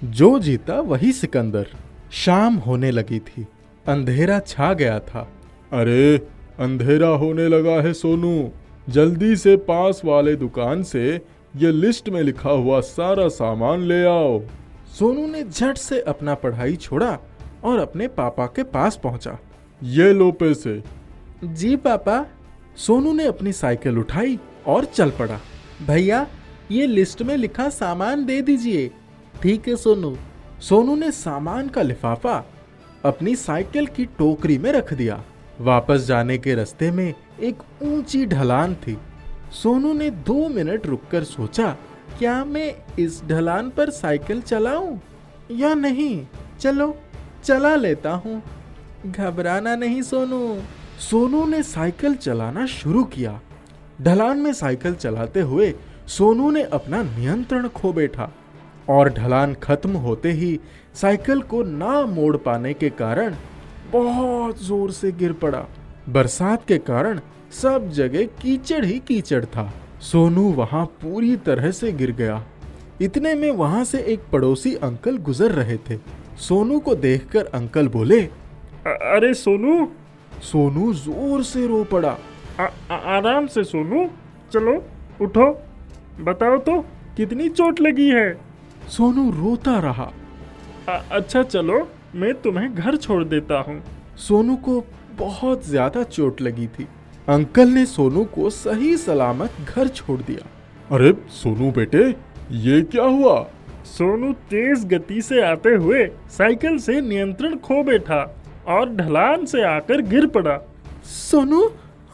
जो जीता वही सिकंदर। शाम होने लगी थी, अंधेरा छा गया था। अरे अंधेरा होने लगा है सोनू, जल्दी से पास वाले दुकान से ये लिस्ट में लिखा हुआ सारा सामान ले आओ। सोनू ने झट से अपना पढ़ाई छोड़ा और अपने पापा के पास पहुंचा। ये लो पैसे। जी पापा। सोनू ने अपनी साइकिल उठाई और चल पड़ा। भैया, ये लिस्ट में लिखा सामान दे दीजिए। ठीक है सोनू। सोनू ने सामान का लिफाफा अपनी साइकिल की टोकरी में रख दिया। वापस जाने के रास्ते में एक ऊंची ढलान थी। सोनू ने 2 मिनट रुककर सोचा, क्या मैं इस ढलान पर साइकिल चलाऊं या नहीं? चलो चला लेता हूं। घबराना नहीं सोनू। सोनू ने साइकिल चलाना शुरू किया। ढलान में साइकिल चलाते हुए सोनू ने अपना नियंत्रण खो बैठा और ढलान खत्म होते ही साइकिल को ना मोड़ पाने के कारण बहुत जोर से गिर पड़ा। बरसात के कारण सब जगह कीचड़ ही कीचड़ था। सोनू वहां पूरी तरह से गिर गया। इतने में वहां से एक पड़ोसी अंकल गुजर रहे थे। सोनू को देखकर अंकल बोले, अरे सोनू। सोनू जोर से रो पड़ा। आराम से सोनू, चलो उठो, बताओ तो कितनी चोट लगी है? सोनू रोता रहा। अच्छा चलो, मैं तुम्हें घर छोड़ देता हूँ। सोनू को बहुत ज्यादा चोट लगी थी। अंकल ने सोनू को सही सलामत घर छोड़ दिया। अरे सोनू बेटे, ये क्या हुआ? सोनू तेज गति से आते हुए साइकिल से नियंत्रण खो बैठा और ढलान से आकर गिर पड़ा। सोनू,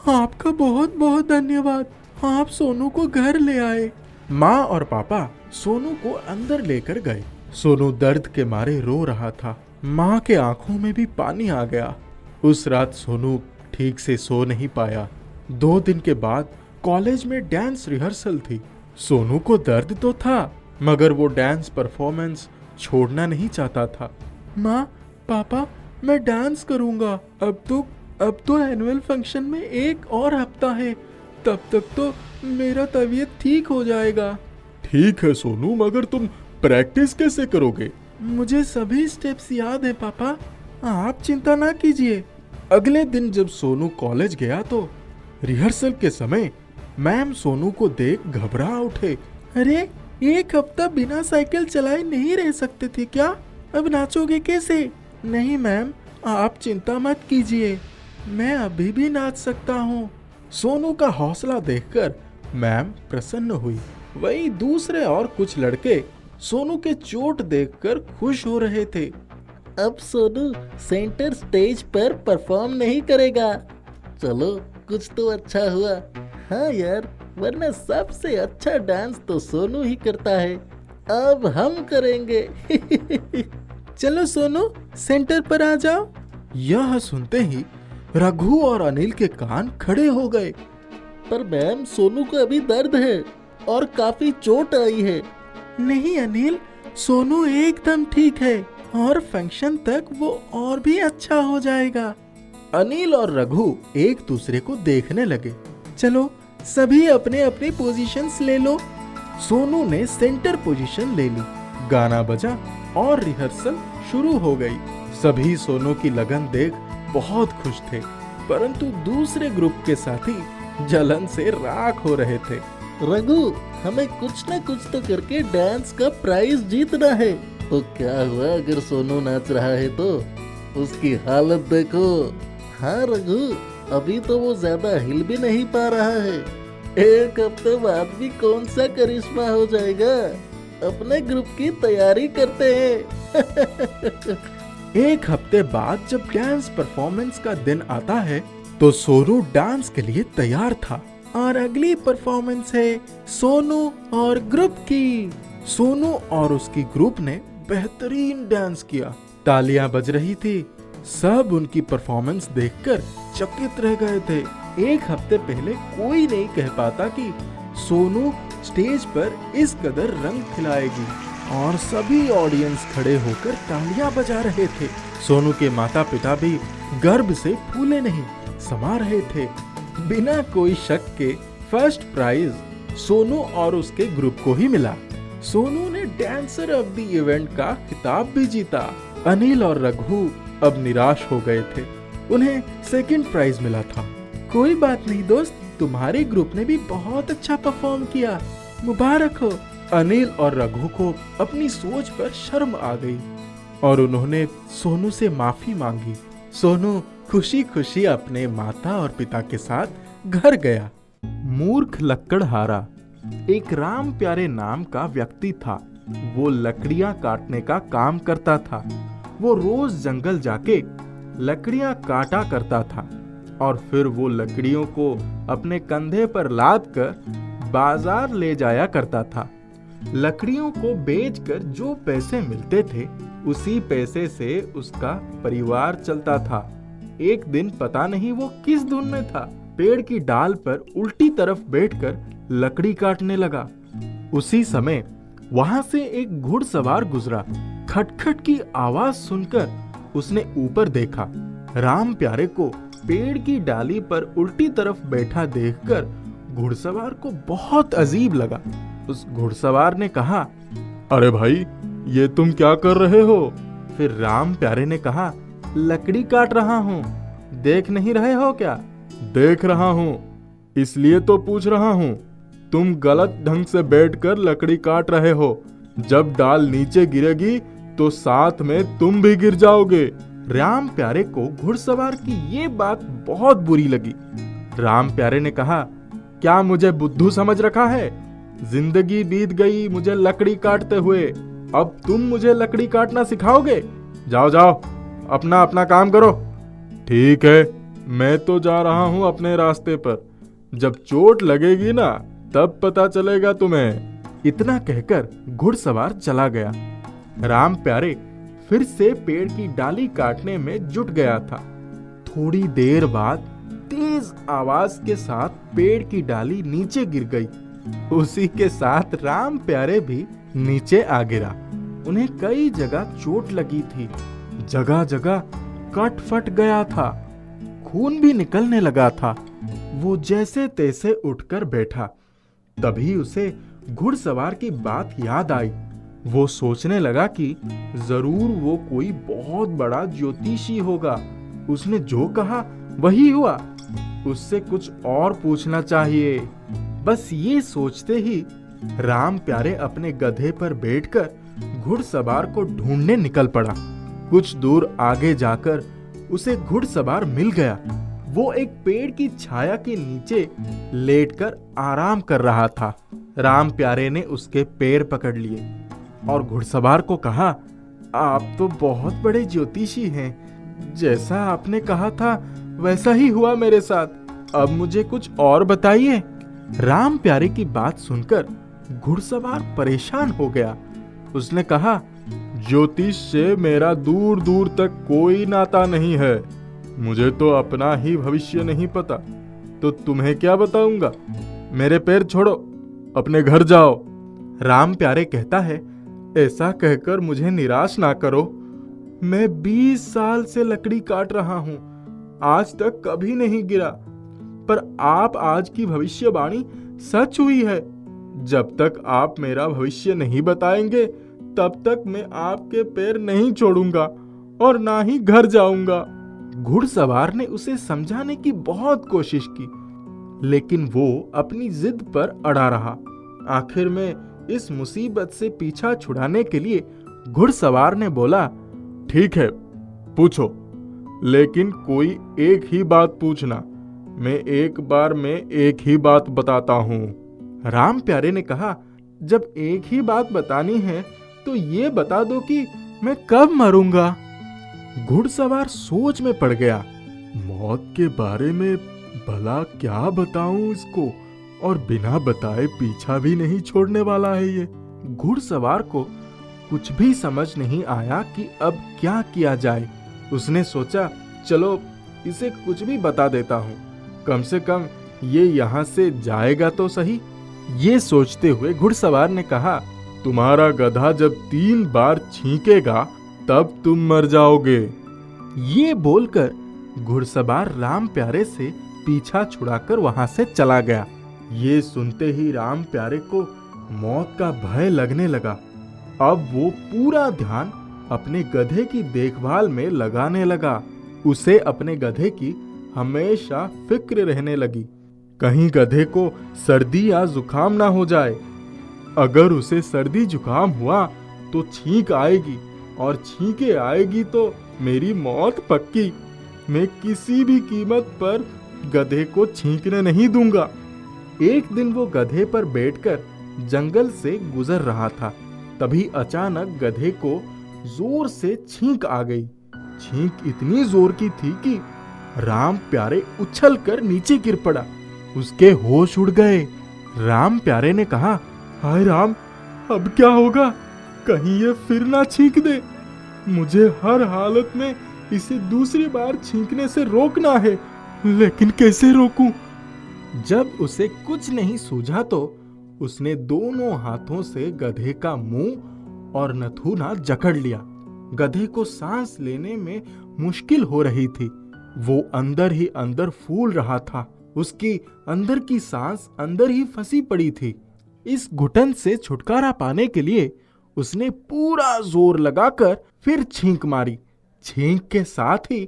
आपका बहुत बहुत धन्यवाद। आप सोनू को घर ले आए। माँ और पापा सोनू को अंदर लेकर गए। सोनू दर्द के मारे रो रहा था। माँ के आंखों में भी पानी आ गया। उस रात सोनू ठीक से सो नहीं पाया। 2 दिन के बाद कॉलेज में डांस रिहर्सल थी। सोनू को दर्द तो था, मगर वो डांस परफॉर्मेंस छोड़ना नहीं चाहता था। माँ, पापा, मैं डांस करूंगा। अब तो एनुअल फंक्शन में 1 और हफ्ता है। तब तक तो मेरा तबीयत ठीक हो जाएगा। ठीक है सोनू, मगर तुम प्रैक्टिस कैसे करोगे? मुझे सभी स्टेप्स याद है पापा, आप चिंता ना कीजिए। अगले दिन जब सोनू कॉलेज गया तो रिहर्सल के समय मैम सोनू को देख घबरा उठे। अरे, 1 हफ्ता बिना साइकिल चलाए नहीं रह सकते थे क्या? अब नाचोगे कैसे? नहीं मैम, आप चिंता मत कीजिए, मैं अभी भी नाच सकता हूँ। सोनू का हौसला देखकर मैम प्रसन्न हुई। वहीं दूसरे और कुछ लड़के सोनू के चोट देखकर खुश हो रहे थे। अब सोनू सेंटर स्टेज पर परफॉर्म नहीं करेगा। चलो, कुछ तो अच्छा हुआ। हाँ यार, वरना सबसे अच्छा डांस तो सोनू ही करता है। अब हम करेंगे। चलो सोनू, सेंटर पर आ जाओ। यह सुनते ही रघु और अनिल के कान खड़े हो गए। पर मैम, सोनू को अभी दर्द है और काफी चोट आई है। नहीं अनिल, सोनू एकदम ठीक है और फंक्शन तक वो और भी अच्छा हो जाएगा। अनिल और रघु एक दूसरे को देखने लगे। चलो, सभी अपने अपने पोजीशंस ले लो। सोनू ने सेंटर पोजीशन ले ली। गाना बजा और रिहर्सल शुरू हो गई। सभी सोनू की लगन देख बहुत खुश थे, परंतु दूसरे ग्रुप के साथी जलन से राख हो रहे थे। रघु, हमें कुछ न कुछ तो करके डांस का प्राइज जीतना है। तो क्या हुआ अगर सोनू नाच रहा है तो? उसकी हालत देखो। हाँ रघु, अभी तो वो ज्यादा हिल भी नहीं पा रहा है। 1 हफ्ते बाद भी कौन सा करिश्मा हो जाएगा। अपने ग्रुप की तैयारी करते हैं। 1 हफ्ते बाद जब डांस परफॉर्मेंस का दिन आता है तो सोनू डांस के लिए तैयार था और अगली परफॉर्मेंस है सोनू और ग्रुप की। सोनू और उसकी ग्रुप ने बेहतरीन डांस किया। तालियां बज रही थी। सब उनकी परफॉर्मेंस देखकर चकित रह गए थे। 1 हफ्ते पहले कोई नहीं कह पाता कि सोनू स्टेज पर इस कदर रंग खिलाएगी और सभी ऑडियंस खड़े होकर तालियां बजा रहे थे। सोनू के माता पिता भी गर्व से फूले नहीं समा रहे थे। बिना कोई शक के फर्स्ट प्राइज सोनू और उसके ग्रुप को ही मिला। सोनू ने डांसर ऑफ द इवेंट का खिताब भी जीता। अनिल और रघु अब निराश हो गए थे, उन्हें सेकंड प्राइज मिला था। कोई बात नहीं दोस्त, तुम्हारे ग्रुप ने भी बहुत अच्छा परफॉर्म किया, मुबारक हो। अनिल और रघु को अपनी सोच पर शर्म आ गई और उन्होंने सोनू से माफी मांगी। सोनू खुशी खुशी अपने माता और पिता के साथ घर गया। मूर्ख लकड़हारा एक राम प्यारे नाम का व्यक्ति था। वो लकड़ियां काटने का काम करता था। वो रोज जंगल जाके लकड़ियां काटा करता था और फिर वो लकड़ियों को अपने कंधे पर लाद कर बाजार ले जाया करता था। लकड़ियों को बेचकर जो पैसे मिलते थे उसी पैसे से उसका परिवार चलता था। एक दिन पता नहीं वो किस धुन में था, पेड़ की डाल पर उल्टी तरफ बैठकर लकड़ी काटने लगा। उसी समय वहां से एक घुड़सवार गुजरा। खटखट की आवाज सुनकर उसने ऊपर देखा। राम प्यारे को पेड़ की डाली पर उल्टी तरफ बैठा देखकर घुड़सवार को बहुत अजीब लगा। उस घुड़सवार ने कहा, अरे भाई, ये तुम क्या कर रहे हो? फिर राम प्यारे ने कहा, लकड़ी काट रहा हूँ, देख नहीं रहे हो क्या? देख रहा हूँ, इसलिए तो पूछ रहा हूँ। तुम गलत ढंग से बैठकर लकड़ी काट रहे हो। जब डाल नीचे गिरेगी तो साथ में तुम भी गिर जाओगे। राम प्यारे को घुड़सवार की ये बात बहुत बुरी लगी। राम प्यारे ने कहा, क्या मुझे बुद्धू समझ रखा है? जिंदगी बीत गई मुझे लकड़ी काटते हुए, अब तुम मुझे लकड़ी काटना सिखाओगे? जाओ जाओ, अपना अपना काम करो। ठीक है, मैं तो जा रहा हूँ अपने रास्ते पर। जब चोट लगेगी ना तब पता चलेगा तुम्हें। इतना कहकर घुड़सवार चला गया। राम प्यारे फिर से पेड़ की डाली काटने में जुट गया था। थोड़ी देर बाद तेज आवाज के साथ पेड़ की डाली नीचे गिर गई। उसी के साथ राम प्यारे भी नीचे आ गिरा। उन्हें कई जगह चोट लगी थी, जगह जगह कट फट गया था, खून भी निकलने लगा था। वो जैसे तैसे उठकर बैठा। तभी उसे घुड़सवार की बात याद आई। वो सोचने लगा कि जरूर वो कोई बहुत बड़ा ज्योतिषी होगा। उसने जो कहा वही हुआ। उससे कुछ और पूछना चाहिए। बस ये सोचते ही राम प्यारे अपने गधे पर बैठकर घुड़सवार को ढूंढने निकल पड़ा। कुछ दूर आगे जाकर उसे घुड़सवार मिल गया। वो एक पेड़ की छाया के नीचे लेटकर आराम कर रहा था। राम प्यारे ने उसके पैर पकड़ लिए और घुड़सवार को कहा, आप तो बहुत बड़े ज्योतिषी हैं। जैसा आपने कहा था वैसा ही हुआ मेरे साथ। अब मुझे कुछ और बताइए। राम प्यारे की बात सुनकर घुड़सवार परेशान हो गया। उसने कहा, ज्योतिष से मेरा दूर दूर तक कोई नाता नहीं है। मुझे तो अपना ही भविष्य नहीं पता, तो तुम्हें क्या बताऊंगा। मेरे पैर छोड़ो, अपने घर जाओ। राम प्यारे कहता है, ऐसा कहकर मुझे निराश ना करो। मैं 20 साल से लकड़ी काट रहा हूँ, आज तक कभी नहीं गिरा। पर आप आज की भविष्यवाणी सच हुई है। जब तक आप मेरा भविष्य नहीं बताएंगे तब तक मैं आपके पैर नहीं छोड़ूंगा और ना ही घर जाऊंगा। घुड़सवार ने उसे समझाने की बहुत कोशिश की, लेकिन वो अपनी जिद पर अड़ा रहा। आखिर में इस मुसीबत से पीछा छुड़ाने के लिए घुड़सवार ने बोला, ठीक है, पूछो, लेकिन कोई एक ही बात पूछना। मैं एक बार में एक ही बात बताता हूँ। राम प्यारे ने कहा, जब एक ही बात बतानी है तो ये बता दो कि मैं कब मरूंगा। घुड़सवार सोच में पड़ गया। मौत के बारे में भला क्या बताऊं इसको, और बिना बताए पीछा भी नहीं छोड़ने वाला है ये। घुड़सवार को कुछ भी समझ नहीं आया कि अब क्या किया जाए। उसने सोचा, चलो इसे कुछ भी बता देता हूँ, कम से कम ये यहाँ से जाएगा तो सही। ये सोचते हुए घुड़सवार ने कहा, तुम्हारा गधा जब 3 बार छींकेगा तब तुम मर जाओगे। ये बोलकर घुड़सवार राम प्यारे से पीछा छुड़ाकर वहां से चला गया। ये सुनते ही राम प्यारे को मौत का भय लगने लगा। अब वो पूरा ध्यान अपने गधे की देखभाल में लगाने लगा। उसे अपने गधे की हमेशा फिक्र रहने लगी, कहीं गधे को सर्दी या जुकाम ना हो जाए। अगर उसे सर्दी जुकाम हुआ तो छींक आएगी, और छींके आएगी तो मेरी मौत पक्की। मैं किसी भी कीमत पर गधे को छींकने नहीं दूंगा। एक दिन वो गधे पर बैठकर जंगल से गुजर रहा था। तभी अचानक गधे को जोर से छींक आ गई। छींक इतनी जोर की थी कि राम प्यारे उछल कर नीचे गिर पड़ा। उसके होश उड़ गए। राम प्यारे ने कहा, हाय राम, अब क्या होगा? कहीं ये फिर ना छींक दे। मुझे हर हालत में इसे दूसरी बार छींकने से रोकना है, लेकिन कैसे रोकूं? जब उसे कुछ नहीं सूझा तो उसने दोनों हाथों से गधे का मुंह और नथुना जकड़ लिया। गधे को सांस लेने में मुश्किल हो रही थी। वो अंदर ही अंदर फूल रहा था। उसकी अंदर की सांस अंदर ही फंसी पड़ी थी। इस घुटन से छुटकारा पाने के लिए उसने पूरा जोर लगाकर फिर छींक मारी। छींक के साथ ही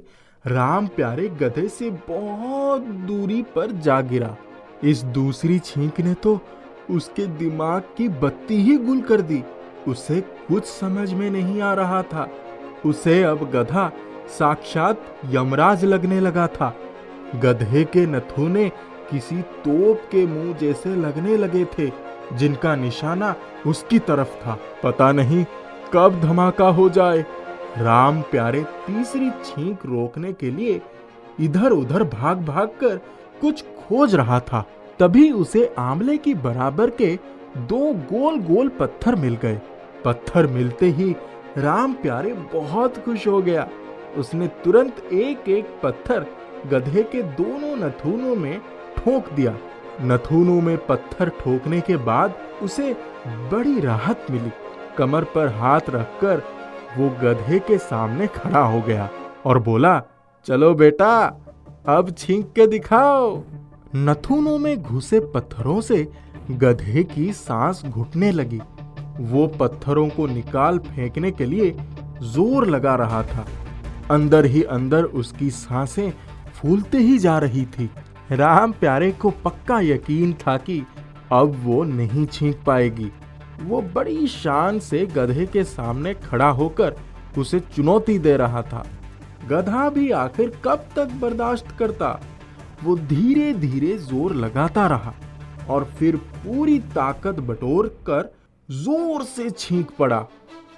राम प्यारे गधे से बहुत दूरी पर जा गिरा। इस दूसरी छींक ने तो उसके दिमाग की बत्ती ही गुल कर दी। उसे कुछ समझ में नहीं आ रहा था। उसे अब गधा साक्षात यमराज लगने लगा था। गधे के नथुने किसी तोप के मुंह जैसे लगने लगे थे, जिनका निशाना उसकी तरफ था। पता नहीं कब धमाका हो जाए। राम प्यारे तीसरी छींक रोकने के लिए इधर उधर भाग भाग कर कुछ खोज रहा था। तभी उसे आंवले की बराबर के दो गोल गोल पत्थर मिल गए। पत्थर मिलते ही राम प्यारे बहुत खुश हो गया। उसने तुरंत एक एक पत्थर गधे के दोनों नथुनों में ठोक दिया। नथुनों में पत्थर ठोकने के बाद उसे बड़ी राहत मिली। कमर पर हाथ रखकर वो गधे के सामने खड़ा हो गया और बोला, चलो बेटा, अब छींक के दिखाओ। नथुनों में घुसे पत्थरों से गधे की सांस घुटने लगी। वो पत्थरों को निकाल फेंकने के लिए जोर लगा रहा था। अंदर ही अंदर उसकी सांसें फूलते ही जा रही थी। राम प्यारे को पक्का यकीन था कि अब वो नहीं छींक पाएगी। वो बड़ी शान से गधे के सामने खड़ा होकर उसे चुनौती दे रहा था। गधा भी आखिर कब तक बर्दाश्त करता। वो धीरे धीरे जोर लगाता रहा और फिर पूरी ताकत बटोर कर जोर से छींक पड़ा।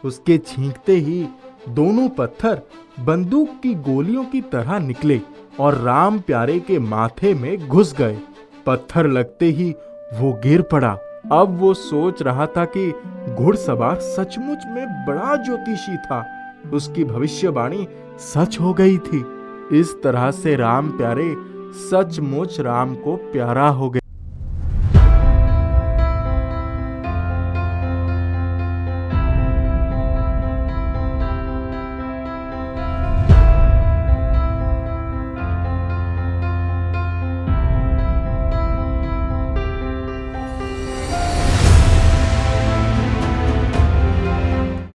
उसके छींकते ही दोनों पत्थर बंदूक की गोलियों की तरह निकले और राम प्यारे के माथे में घुस गए। पत्थर लगते ही वो गिर पड़ा। अब वो सोच रहा था कि घुड़सवार सचमुच में बड़ा ज्योतिषी था। उसकी भविष्यवाणी सच हो गई थी। इस तरह से राम प्यारे सचमुच राम को प्यारा हो गए।